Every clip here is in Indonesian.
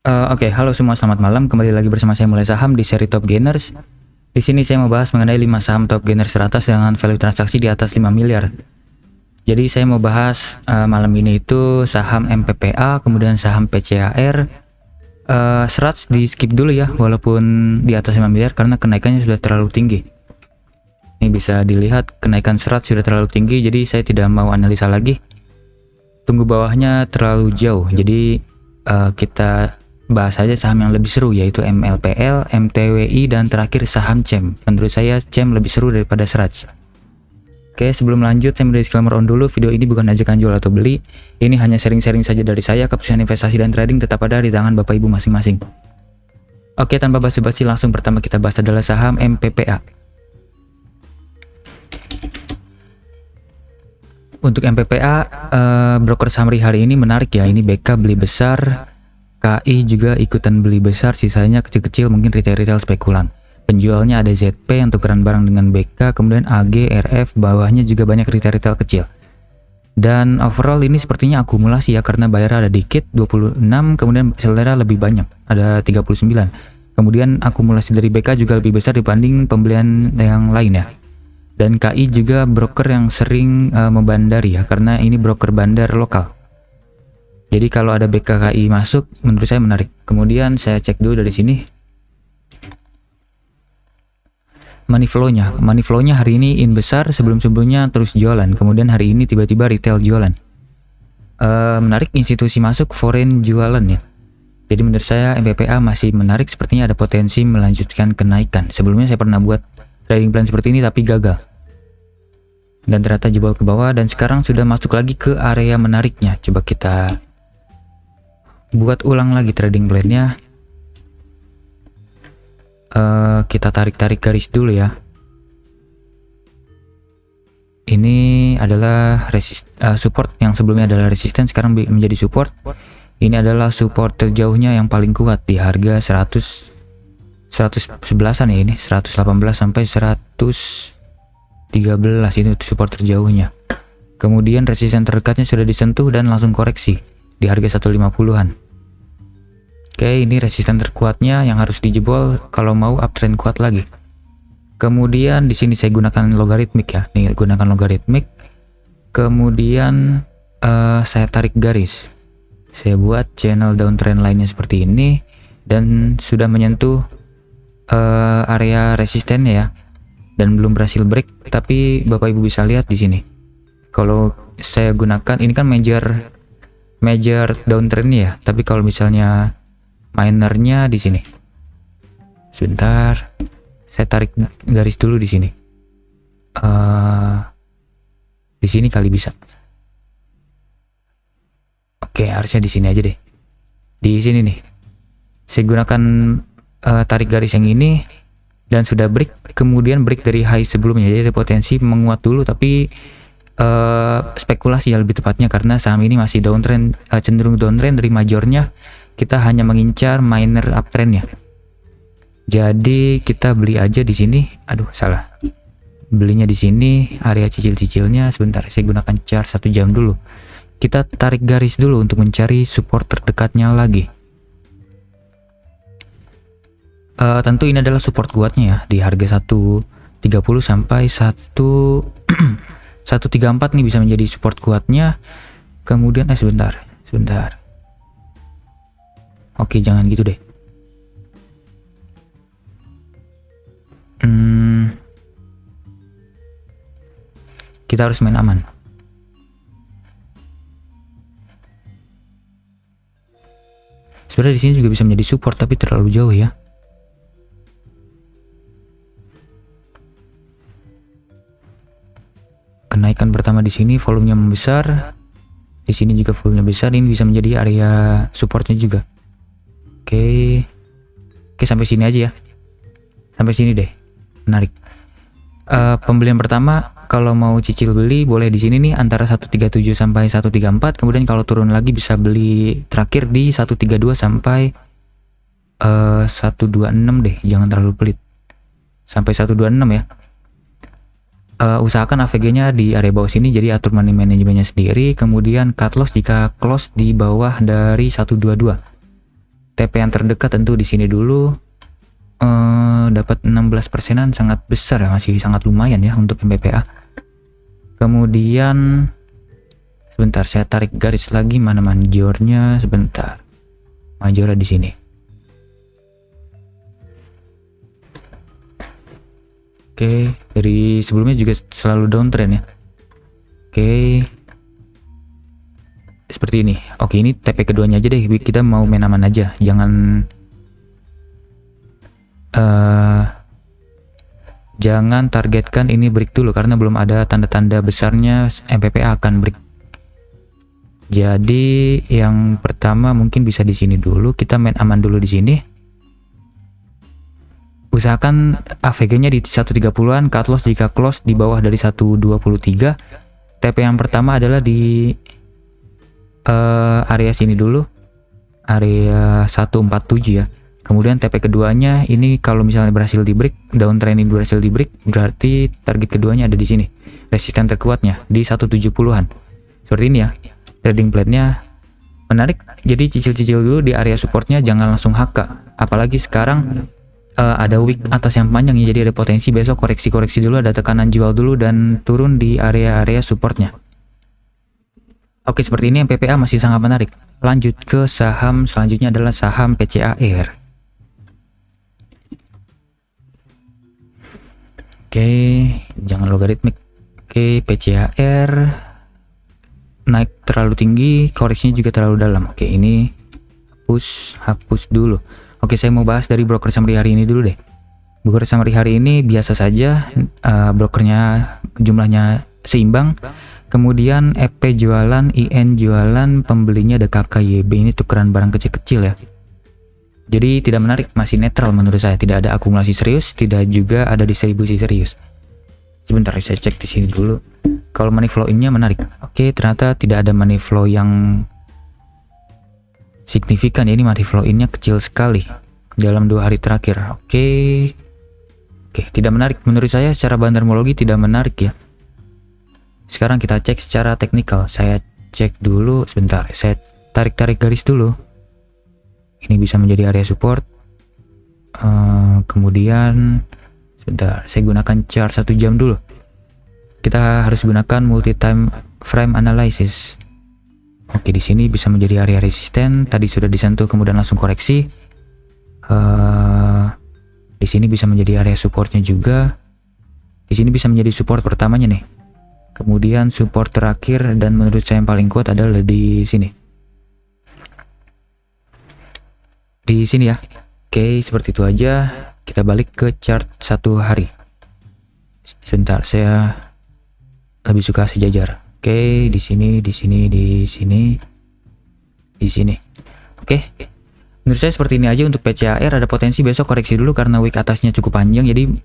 Oke, halo semua, selamat malam. Kembali lagi bersama saya Mulai Saham di seri Top Gainers. Di sini saya mau bahas mengenai 5 saham Top Gainers teratas dengan value transaksi di atas 5 miliar. Jadi saya mau bahas malam ini itu saham MPPA, kemudian saham PCAR. Serats di skip dulu ya, walaupun di atas 5 miliar karena kenaikannya sudah terlalu tinggi. Ini bisa dilihat kenaikan Serats sudah terlalu tinggi, jadi saya tidak mau analisa lagi. Tunggu bawahnya terlalu jauh, jadi kita bahas saja saham yang lebih seru, yaitu MLPL, MTWI, dan terakhir saham CEM. Menurut saya CEM lebih seru daripada Serats. Oke, sebelum lanjut saya mau disclaimer on dulu, video ini bukan ajakan jual atau beli. Ini hanya sharing-sharing saja dari saya. Keputusan investasi dan trading tetap ada di tangan Bapak Ibu masing-masing. Oke, tanpa basa-basi langsung pertama kita bahas adalah saham MPPA. Untuk MPPA, broker summary hari ini menarik ya. Ini BK beli besar, KI juga ikutan beli besar, sisanya kecil-kecil mungkin retail-retail spekulan. Penjualnya ada ZP yang tukeran barang dengan BK, kemudian AG, RF, bawahnya juga banyak retail-retail kecil. Dan overall ini sepertinya akumulasi ya, karena bayar ada dikit 26, kemudian seller lebih banyak, ada 39. Kemudian akumulasi dari BK juga lebih besar dibanding pembelian yang lain ya. Dan KI juga broker yang sering membandari ya, karena ini broker bandar lokal. Jadi kalau ada BKKI masuk, menurut saya menarik. Kemudian saya cek dulu dari sini. Money flow-nya hari ini in besar, sebelum-sebelumnya terus jualan. Kemudian hari ini tiba-tiba retail jualan. Menarik, institusi masuk, foreign jualan ya. Jadi menurut saya MPPA masih menarik, sepertinya ada potensi melanjutkan kenaikan. Sebelumnya saya pernah buat trading plan seperti ini tapi gagal. Dan ternyata jebol ke bawah, dan sekarang sudah masuk lagi ke area menariknya. Coba kita buat ulang lagi trading plan-nya. Kita tarik-tarik garis dulu ya. Ini adalah support yang sebelumnya adalah resistance, sekarang menjadi support. Ini adalah support terjauhnya yang paling kuat di harga 111-an ya, ini 118 sampai 113 ini support terjauhnya. Kemudian resisten terdekatnya sudah disentuh dan langsung koreksi di harga 150-an. Oke, ini resisten terkuatnya yang harus dijebol kalau mau uptrend kuat lagi. Kemudian di sini saya gunakan logaritmik ya. Nih, gunakan logaritmik. Kemudian saya tarik garis. Saya buat channel downtrend lainnya seperti ini dan sudah menyentuh area resistennya ya. Dan belum berhasil break, tapi Bapak Ibu bisa lihat di sini. Kalau saya gunakan ini kan major downtrend ya, tapi kalau misalnya minernya di sini. Sebentar, saya tarik garis dulu di sini. Di sini kali bisa. Oke, harusnya di sini aja deh. Di sini nih. Saya gunakan tarik garis yang ini dan sudah break, kemudian break dari high sebelumnya. Jadi ada potensi menguat dulu, tapi spekulasi ya lebih tepatnya, karena saham ini masih downtrend, cenderung downtrend dari majornya. Kita hanya mengincar minor uptrendnya. Jadi kita beli aja di sini. Aduh, salah. Belinya di sini, area cicil-cicilnya. Sebentar, saya gunakan chart 1 jam dulu. Kita tarik garis dulu untuk mencari support terdekatnya lagi. Tentu ini adalah support kuatnya ya, di harga 130 sampai 134 nih bisa menjadi support kuatnya. Kemudian sebentar. Oke, jangan gitu deh. Kita harus main aman. Sebenarnya di sini juga bisa menjadi support, tapi terlalu jauh ya. Kenaikan pertama di sini volumenya membesar. Di sini juga volumenya besar, ini bisa menjadi area supportnya juga. Oke, sampai sini aja ya. Sampai sini deh. Menarik. Pembelian pertama kalau mau cicil beli boleh di sini nih, antara 137 sampai 134. Kemudian kalau turun lagi bisa beli terakhir di 132 sampai 126 deh. Jangan terlalu pelit. Sampai 126 ya. Usahakan AVG-nya di area bawah sini, jadi atur money manajemennya sendiri. Kemudian cut loss jika close di bawah dari 122. TP yang terdekat tentu di sini dulu. Dapat 16%-an, sangat besar ya, masih sangat lumayan ya untuk MPPA. Kemudian sebentar, saya tarik garis lagi, mana majornya, sebentar. Majornya di sini. Oke, dari sebelumnya juga selalu downtrend ya. Oke. Seperti ini. Oke, ini TP keduanya aja deh. Kita mau main aman aja, jangan targetkan ini break dulu karena belum ada tanda-tanda besarnya MPPA akan break. Jadi yang pertama mungkin bisa di sini dulu, kita main aman dulu di sini. Usahakan AVG-nya di 130-an, cut loss jika close di bawah dari 123. TP yang pertama adalah di area sini dulu, area 147 ya. Kemudian TP keduanya ini kalau misalnya berhasil di break, downtrend ini berhasil di break, berarti target keduanya ada di sini. Resisten terkuatnya di 170-an. Seperti ini ya. Trading plan-nya menarik. Jadi cicil-cicil dulu di area supportnya, jangan langsung HK. Apalagi sekarang ada wick atas yang panjang ya, jadi ada potensi besok koreksi-koreksi dulu, ada tekanan jual dulu dan turun di area-area supportnya. Oke, seperti ini MPPA masih sangat menarik. Lanjut ke saham selanjutnya adalah saham PCAR. Oke, jangan logaritmik. Oke, PCAR naik terlalu tinggi, koreksinya juga terlalu dalam. Oke, ini hapus dulu. Oke, saya mau bahas dari broker summary hari ini dulu deh. Broker summary hari ini biasa saja, brokernya jumlahnya seimbang. Kemudian EP jualan, IN jualan, pembelinya ada KKYB, ini tukeran barang kecil-kecil ya. Jadi tidak menarik, masih netral menurut saya, tidak ada akumulasi serius, tidak juga ada distribusi serius. Sebentar, saya cek di sini dulu. Kalau money flow in-nya menarik. Oke, ternyata tidak ada money flow yang signifikan ya, ini money flow in-nya kecil sekali dalam 2 hari terakhir. Oke, tidak menarik menurut saya, secara bandarmologi tidak menarik ya. Sekarang kita cek secara teknikal. Saya cek dulu, sebentar, saya tarik garis dulu. Ini bisa menjadi area support. Kemudian sebentar, saya gunakan chart 1 jam dulu. Kita harus gunakan multi time frame analysis. Oke, di sini bisa menjadi area resisten. Tadi sudah disentuh kemudian langsung koreksi. Di sini bisa menjadi area supportnya juga. Di sini bisa menjadi support pertamanya nih. Kemudian support terakhir dan menurut saya yang paling kuat adalah di sini. Di sini ya. Oke, seperti itu aja. Kita balik ke chart 1 hari. Sebentar, saya lebih suka sejajar. Oke, di sini, di sini, di sini, di sini. Oke. Menurut saya seperti ini aja untuk PCAR. Ada potensi besok koreksi dulu karena wick atasnya cukup panjang. Jadi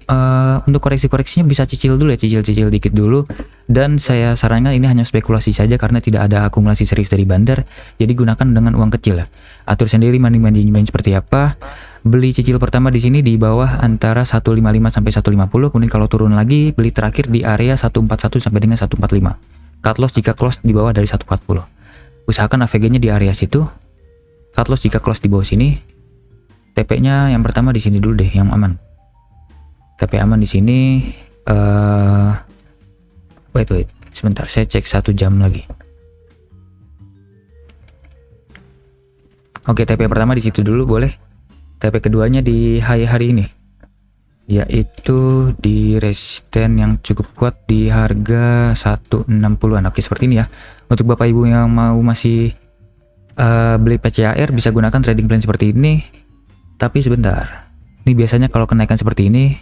untuk koreksi-koreksinya bisa cicil dulu ya, cicil-cicil dikit dulu. Dan saya sarankan ini hanya spekulasi saja karena tidak ada akumulasi serius dari bandar. Jadi gunakan dengan uang kecil ya. Atur sendiri money management seperti apa. Beli cicil pertama di sini di bawah antara 155 sampai 150. Kemudian kalau turun lagi beli terakhir di area 141 sampai dengan 145. Cut loss jika close di bawah dari 140. Usahakan AVG-nya di area situ. Cut loss jika close di bawah sini. TP-nya yang pertama di sini dulu deh, yang aman. TP aman di sini. Wait, sebentar, saya cek 1 jam lagi. Oke, TP pertama di situ dulu boleh. TP keduanya di high hari ini, yaitu di resisten yang cukup kuat di harga 160-an. Oke, seperti ini ya. Untuk Bapak Ibu yang mau masih beli PCAR bisa gunakan trading plan seperti ini. Tapi sebentar, ini biasanya kalau kenaikan seperti ini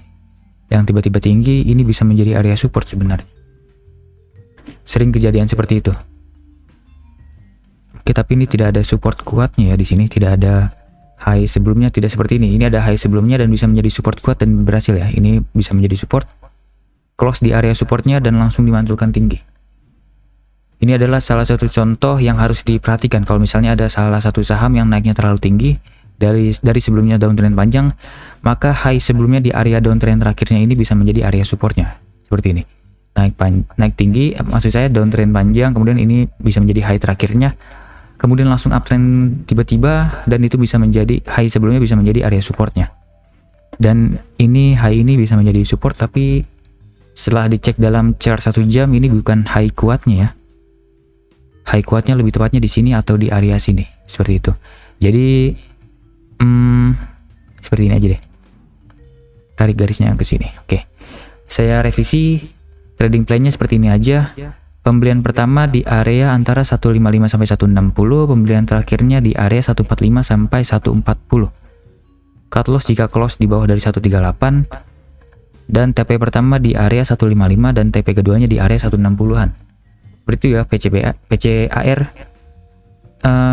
yang tiba-tiba tinggi, ini bisa menjadi area support sebenarnya. Sering kejadian seperti itu. Oke, tapi ini tidak ada support kuatnya ya di sini, tidak ada high sebelumnya, tidak seperti ini. Ini ada high sebelumnya dan bisa menjadi support kuat dan berhasil ya. Ini bisa menjadi support, close di area supportnya dan langsung dimantulkan tinggi. Ini adalah salah satu contoh yang harus diperhatikan kalau misalnya ada salah satu saham yang naiknya terlalu tinggi dari sebelumnya downtrend panjang, maka high sebelumnya di area downtrend terakhirnya ini bisa menjadi area supportnya. Seperti ini. Naik tinggi, maksud saya downtrend panjang, kemudian ini bisa menjadi high terakhirnya. kemudian langsung uptrend tiba-tiba, dan itu bisa menjadi high sebelumnya bisa menjadi area supportnya. Dan ini high ini bisa menjadi support, tapi setelah dicek dalam chart 1 jam ini bukan high kuatnya ya. High kuatnya lebih tepatnya di sini atau di area sini, seperti itu. Jadi seperti ini aja deh. Tarik garisnya ke sini. Oke. Saya revisi trading plan-nya seperti ini aja. Pembelian pertama di area antara 155 sampai 160, pembelian terakhirnya di area 145 sampai 140. Cut loss jika close di bawah dari 138, dan TP pertama di area 155 dan TP keduanya di area 160-an. Seperti itu ya PCAR.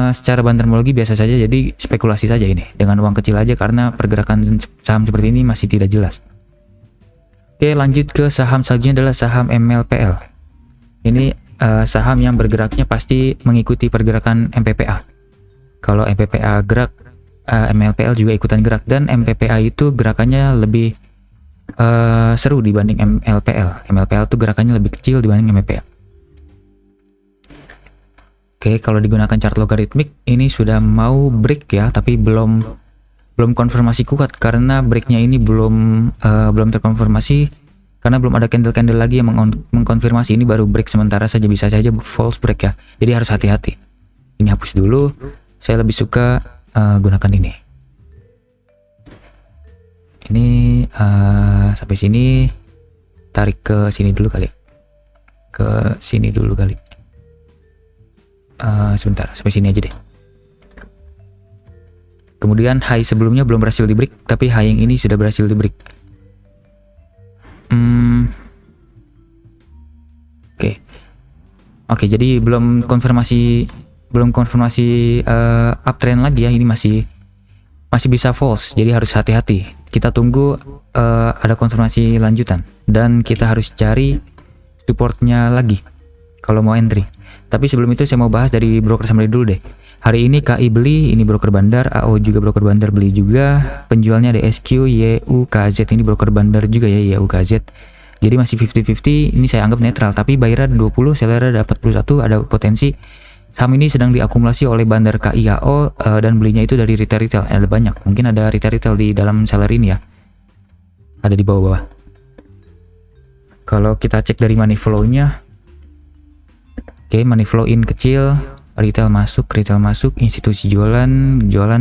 Secara bantermologi biasa saja, jadi spekulasi saja ini dengan uang kecil aja karena pergerakan saham seperti ini masih tidak jelas. Oke, lanjut ke saham selanjutnya adalah saham MLPL. Ini saham yang bergeraknya pasti mengikuti pergerakan MPPA. Kalau MPPA gerak, MLPL juga ikutan gerak, dan MPPA itu gerakannya lebih seru dibanding MLPL. MLPL tuh gerakannya lebih kecil dibanding MPPA. Oke, kalau digunakan chart logaritmik ini sudah mau break ya, tapi belum konfirmasi kuat karena breaknya ini belum terkonfirmasi karena belum ada candle lagi yang mengkonfirmasi. Ini baru break sementara saja, bisa saja false break ya. Jadi harus hati-hati. Ini hapus dulu. Saya lebih suka gunakan ini. Ini sampai sini, tarik ke sini dulu kali. Ke sini dulu kali. Sebentar, sampai sini aja deh. Kemudian high sebelumnya belum berhasil di break, tapi high yang ini sudah berhasil di break. Oke, jadi belum konfirmasi uptrend lagi ya. Ini masih bisa false, jadi harus hati-hati. Kita tunggu ada konfirmasi lanjutan, dan kita harus cari supportnya lagi kalau mau entry. Tapi sebelum itu saya mau bahas dari broker summary dulu deh. Hari ini KI beli, ini broker bandar, AO juga broker bandar beli juga. Penjualnya ada SQ, YUKZ, ini broker bandar juga ya, YUKZ. Jadi masih 50-50, ini saya anggap netral. Tapi buyer ada 20, seller ada 41, ada potensi. Saham ini sedang diakumulasi oleh bandar KI AO, dan belinya itu dari retail. Ada banyak, mungkin ada retail di dalam seller ini ya. Ada di bawah-bawah. Kalau kita cek dari money flow-nya, oke, money flow in kecil, retail masuk, institusi jualan,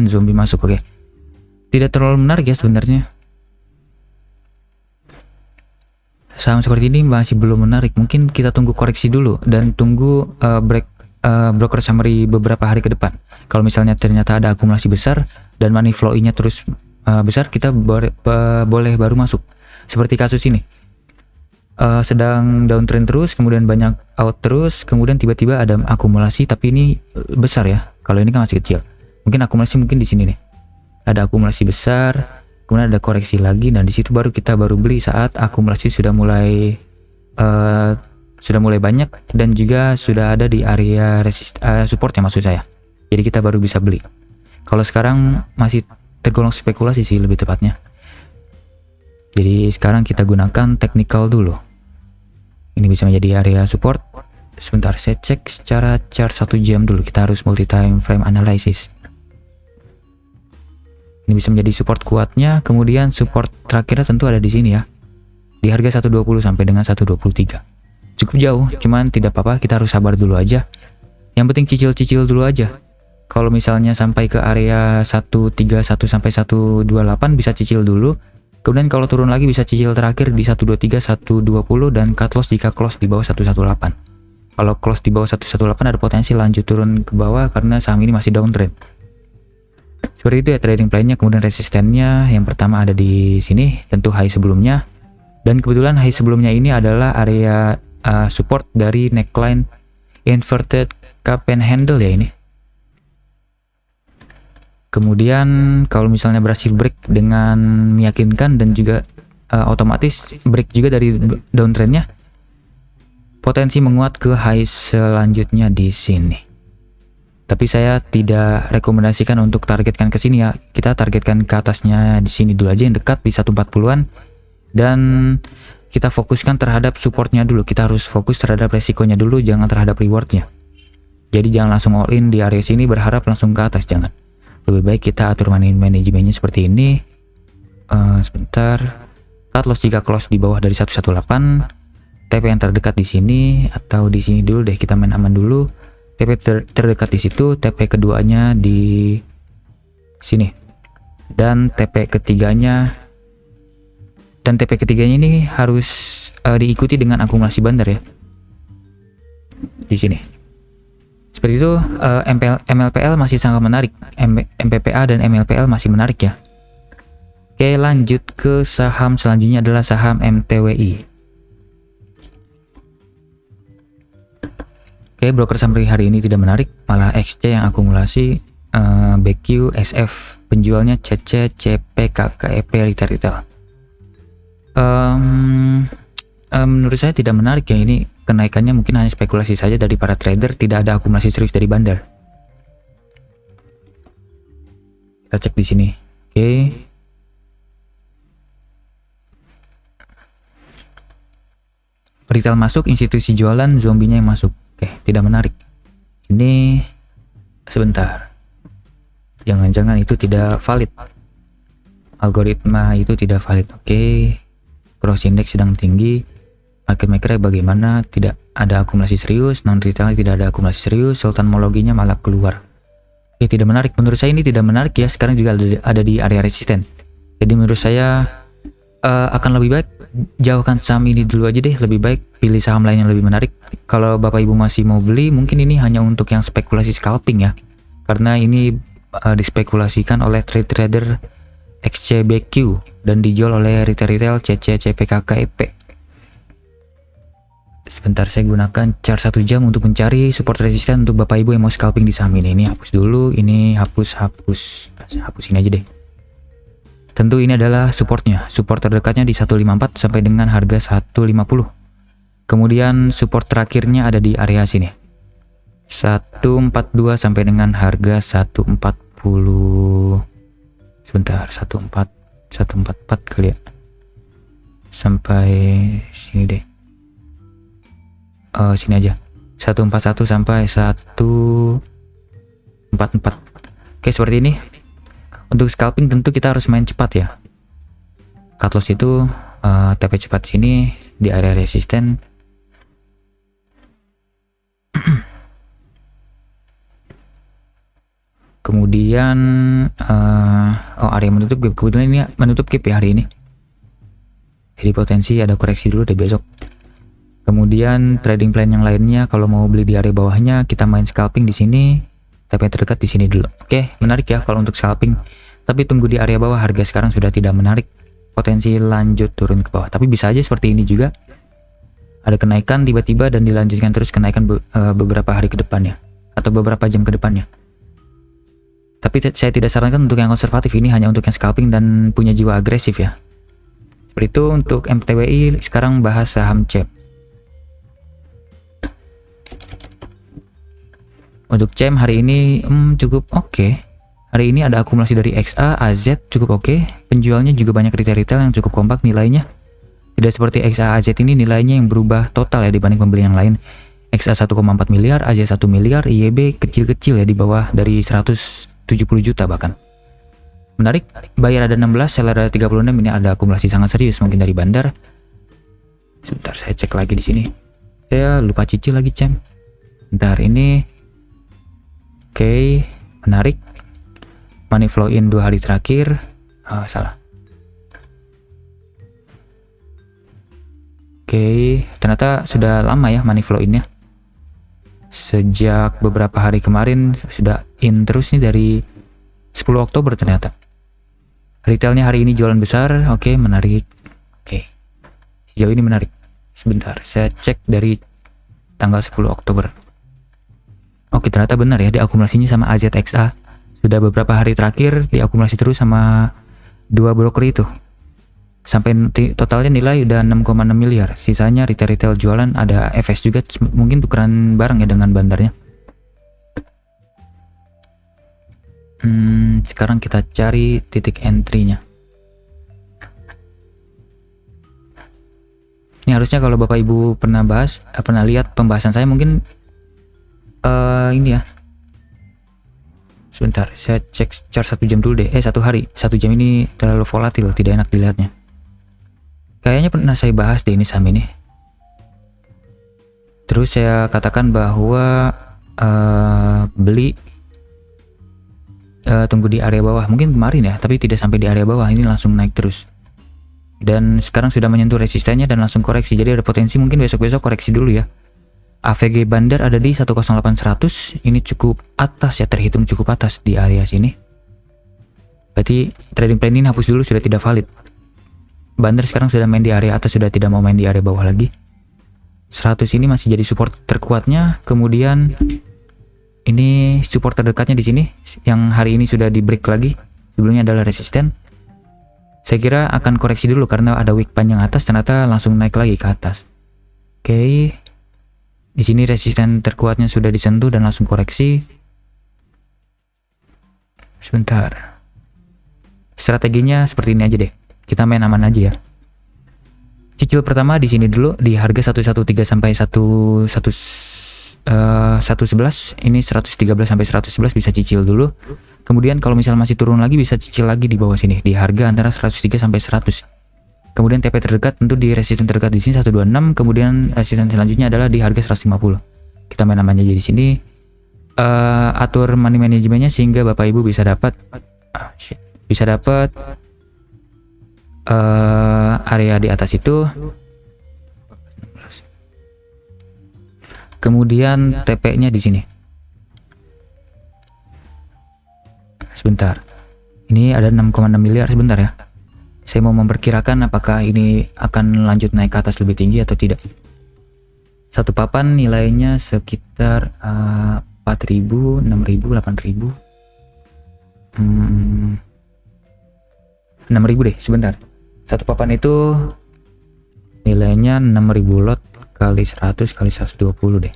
zombie masuk. Oke. Tidak terlalu menarik ya sebenarnya. Saham seperti ini masih belum menarik. Mungkin kita tunggu koreksi dulu dan tunggu break broker summary beberapa hari ke depan. Kalau misalnya ternyata ada akumulasi besar dan money flow-nya terus besar, kita boleh baru masuk. Seperti kasus ini. Sedang downtrend terus, kemudian banyak out terus, kemudian tiba-tiba ada akumulasi, tapi ini besar ya. Kalau ini kan masih kecil. Mungkin akumulasi di sini nih. Ada akumulasi besar, kemudian ada koreksi lagi, dan di situ kita baru beli saat akumulasi sudah mulai banyak dan juga sudah ada di area support ya, maksud saya. Jadi kita baru bisa beli. Kalau sekarang masih tergolong spekulasi sih lebih tepatnya. Jadi sekarang kita gunakan technical dulu. Ini bisa menjadi area support. Sebentar, saya cek secara chart 1 jam dulu. Kita harus multi time frame analysis. Ini bisa menjadi support kuatnya. Kemudian support terakhirnya tentu ada di sini ya. Di harga 120 sampai dengan 123. Cukup jauh, cuman tidak apa-apa, kita harus sabar dulu aja. Yang penting cicil-cicil dulu aja. Kalau misalnya sampai ke area 131 sampai 128 bisa cicil dulu. Kemudian kalau turun lagi bisa cicil terakhir di 123, 120, dan cut loss jika close di bawah 118. Kalau close di bawah 118 ada potensi lanjut turun ke bawah karena saham ini masih downtrend. Seperti itu ya trading plan-nya. Kemudian resistennya yang pertama ada di sini, tentu high sebelumnya. Dan kebetulan high sebelumnya ini adalah area support dari neckline inverted cup and handle ya ini. Kemudian kalau misalnya berhasil break dengan meyakinkan dan juga otomatis break juga dari downtrendnya, potensi menguat ke high selanjutnya di sini. Tapi saya tidak rekomendasikan untuk targetkan ke sini ya. Kita targetkan ke atasnya di sini dulu aja yang dekat di 140-an, dan kita fokuskan terhadap supportnya dulu. Kita harus fokus terhadap resikonya dulu, jangan terhadap rewardnya. Jadi jangan langsung all in di area sini berharap langsung ke atas, jangan. Lebih baik kita atur manajemennya seperti ini. Sebentar. Cut loss jika close di bawah dari 118. TP yang terdekat di sini atau di sini dulu deh, kita main aman dulu. TP terdekat di situ, TP keduanya di sini. Dan TP ketiganya ini harus diikuti dengan akumulasi bandar ya. Di sini. Seperti itu, MLPL masih sangat menarik. MPPA dan MLPL masih menarik ya. Oke, lanjut ke saham selanjutnya adalah saham MTWI. Oke, broker summary hari ini tidak menarik, malah XC yang akumulasi, BQ, SF, penjualnya CC, CP, KKEP, retail. Menurut saya tidak menarik ya, ini kenaikannya mungkin hanya spekulasi saja dari para trader, tidak ada akumulasi serius dari bandar. Kita cek di sini. Oke. Retail masuk, institusi jualan, zombinya yang masuk. Oke, tidak menarik. Ini sebentar. Jangan-jangan itu tidak valid. Algoritma itu tidak valid. Oke. Cross index sedang tinggi. Market maker bagaimana? Tidak ada akumulasi serius. Non retail tidak ada akumulasi serius. Sultanmologinya malah keluar. Oke, tidak menarik. Menurut saya ini tidak menarik ya. Sekarang juga ada di area resisten. Jadi menurut saya akan lebih baik jauhkan saham ini dulu aja deh, lebih baik pilih saham lain yang lebih menarik. Kalau Bapak Ibu masih mau beli, mungkin ini hanya untuk yang spekulasi scalping ya, karena ini dispekulasikan oleh trader XCBQ dan dijual oleh retail CC, CPKK, EP. Sebentar, saya gunakan chart 1 jam untuk mencari support resisten untuk Bapak Ibu yang mau scalping di saham ini. Ini hapus dulu, ini hapus ini aja deh. Tentu ini adalah supportnya. Support terdekatnya di 154 sampai dengan harga 150. Kemudian support terakhirnya ada di area sini. 142 sampai dengan harga 140. Sebentar, 144 kali ya. Sampai sini deh. Sini aja. 141 sampai 144. Oke, seperti ini. Untuk scalping tentu kita harus main cepat ya. Cut loss itu TP cepat sini di area resisten. Kemudian area menutup gap. Kebetulan ini menutup gap ya hari ini. Jadi potensi ada koreksi dulu deh besok. Kemudian trading plan yang lainnya kalau mau beli di area bawahnya kita main scalping di sini. TP terdekat di sini dulu. Oke, menarik ya kalau untuk scalping. Tapi tunggu di area bawah, harga sekarang sudah tidak menarik. Potensi lanjut turun ke bawah. Tapi bisa aja seperti ini juga. Ada kenaikan tiba-tiba dan dilanjutkan terus kenaikan beberapa hari ke depannya atau beberapa jam ke depannya. Tapi saya tidak sarankan untuk yang konservatif, ini hanya untuk yang scalping dan punya jiwa agresif ya. Seperti itu untuk MTWI. Sekarang bahas saham CEP. Untuk CEM hari ini cukup oke. Hari ini ada akumulasi dari XA, AZ cukup oke. Penjualnya juga banyak retail yang cukup kompak nilainya. Tidak seperti XA, AZ ini nilainya yang berubah total ya dibanding pembeli yang lain. XA 1,4 miliar, AZ 1 miliar, IYB kecil-kecil ya di bawah dari 170 juta bahkan. Menarik, buyer ada 16, seller ada 36, ini ada akumulasi sangat serius mungkin dari bandar. Sebentar, saya cek lagi di sini. Saya lupa cicil lagi CEM. Bentar, ini oke, menarik. Money flow in 2 hari terakhir. Salah. Oke, ternyata sudah lama ya money flow innya. Sejak beberapa hari kemarin sudah in terus nih dari 10 Oktober ternyata. Retailnya hari ini jualan besar. Oke, menarik. Oke, sejauh ini menarik. Sebentar, saya cek dari tanggal 10 Oktober. Oke, ternyata benar ya, diakumulasinya sama AZXA. Sudah beberapa hari terakhir diakumulasi terus sama dua broker itu. Sampai totalnya nilai udah 6,6 miliar. Sisanya retail jualan, ada FS juga, mungkin tukeran barang ya dengan bandarnya. Sekarang kita cari titik entry-nya. Ini harusnya kalau Bapak Ibu pernah bahas, pernah lihat pembahasan saya mungkin ini ya. Sebentar, saya cek chart 1 jam dulu deh. 1 hari, 1 jam ini terlalu volatil, tidak enak dilihatnya. Kayaknya pernah saya bahas deh ini saham ini. Terus saya katakan bahwa beli, tunggu di area bawah. Mungkin kemarin ya, tapi tidak sampai di area bawah. Ini langsung naik terus. Dan sekarang sudah menyentuh resistennya dan langsung koreksi. Jadi ada potensi mungkin besok-besok koreksi dulu ya. AVG Bandar ada di 108.100. Ini cukup atas ya, terhitung cukup atas di area sini. Berarti trading plan ini hapus dulu, sudah tidak valid. Bandar sekarang sudah main di area atas, sudah tidak mau main di area bawah lagi. 100 ini masih jadi support terkuatnya. Kemudian ini support terdekatnya di sini yang hari ini sudah di break lagi. Sebelumnya adalah resisten. Saya kira akan koreksi dulu karena ada wick panjang atas, ternyata langsung naik lagi ke atas. Oke. Di sini resisten terkuatnya sudah disentuh dan langsung koreksi. Sebentar. Strateginya seperti ini aja deh. Kita main aman aja ya. Cicil pertama di sini dulu di harga 113 sampai 111. Ini 113 sampai 111 bisa cicil dulu. Kemudian kalau misal masih turun lagi bisa cicil lagi di bawah sini di harga antara 103 sampai 100. Kemudian TP terdekat tentu di resisten terdekat di sini 126, kemudian resisten selanjutnya adalah di harga 150. Kita main namanya aja di sini. Atur money manajemennya sehingga Bapak Ibu bisa dapat area di atas itu. Kemudian TP-nya di sini. Sebentar. Ini ada 6,6 miliar sebentar ya. Saya mau memperkirakan apakah ini akan lanjut naik ke atas lebih tinggi atau tidak. Satu papan nilainya sekitar 4.000, 6.000, 8.000. 6.000 deh, sebentar. Satu papan itu nilainya 6.000 lot kali 100 kali 120 deh.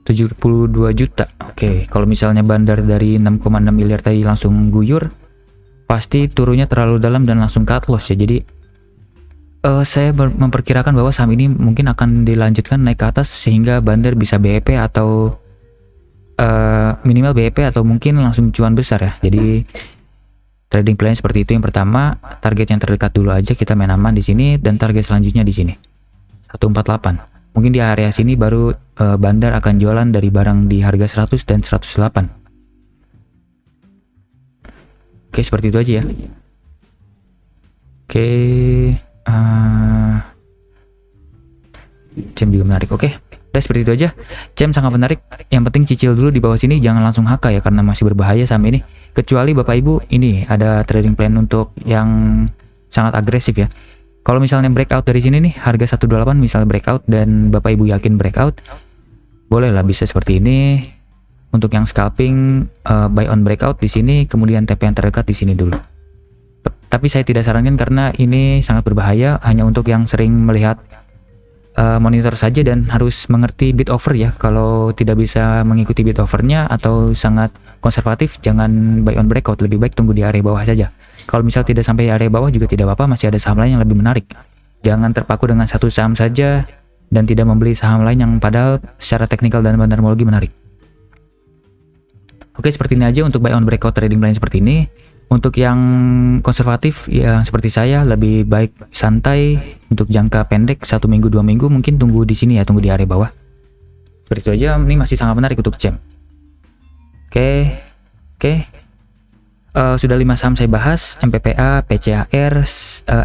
72 juta. Oke, kalau misalnya Bandar dari 6,6 miliar tadi langsung guyur, pasti turunnya terlalu dalam dan langsung cut loss ya. Jadi saya memperkirakan bahwa saham ini mungkin akan dilanjutkan naik ke atas sehingga Bandar bisa BEP atau minimal BEP atau mungkin langsung cuan besar ya. Jadi trading plan seperti itu. Yang pertama, target yang terdekat dulu aja kita main aman di sini dan target selanjutnya di sini. 148. Mungkin di area sini baru Bandar akan jualan dari barang di harga 100 dan 108. Oke, seperti itu aja ya. Oke, CEM juga menarik. Oke, udah seperti itu aja. CEM sangat menarik. Yang penting cicil dulu di bawah sini, jangan langsung HK ya karena masih berbahaya saham ini. Kecuali Bapak Ibu ini ada trading plan untuk yang sangat agresif ya. Kalau misalnya breakout dari sini nih harga 128 misalnya breakout dan Bapak Ibu yakin breakout, bolehlah bisa seperti ini. Untuk yang scalping buy on breakout di sini, kemudian TP yang terdekat di sini dulu. Tapi saya tidak sarankan karena ini sangat berbahaya, hanya untuk yang sering melihat monitor saja dan harus mengerti bid offer ya. Kalau tidak bisa mengikuti bid offernya atau sangat konservatif, jangan buy on breakout, lebih baik tunggu di area bawah saja. Kalau misal tidak sampai area bawah juga tidak apa-apa, masih ada saham lain yang lebih menarik. Jangan terpaku dengan satu saham saja dan tidak membeli saham lain yang padahal secara teknikal dan fundamentologi menarik. Oke, seperti ini aja untuk buy on breakout trading plan seperti ini. Untuk yang konservatif ya seperti saya lebih baik santai untuk jangka pendek 1 minggu 2 minggu, mungkin tunggu di sini ya, tunggu di area bawah. Seperti itu aja, ini masih sangat menarik untuk CEM. Oke. Sudah 5 saham saya bahas, MPPA, PCAR,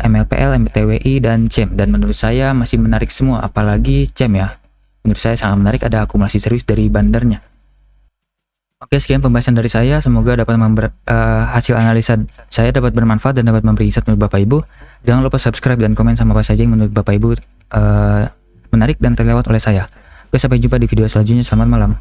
MLPL, MTWI, dan CEM. Dan menurut saya masih menarik semua, apalagi CEM ya. Menurut saya sangat menarik, ada akumulasi serius dari bandarnya. Oke, sekian pembahasan dari saya. Semoga dapat hasil analisa saya dapat bermanfaat dan dapat memberi insight untuk Bapak Ibu. Jangan lupa subscribe dan komen sama apa saja yang menurut Bapak Ibu menarik dan terlewat oleh saya. Oke, sampai jumpa di video selanjutnya. Selamat malam.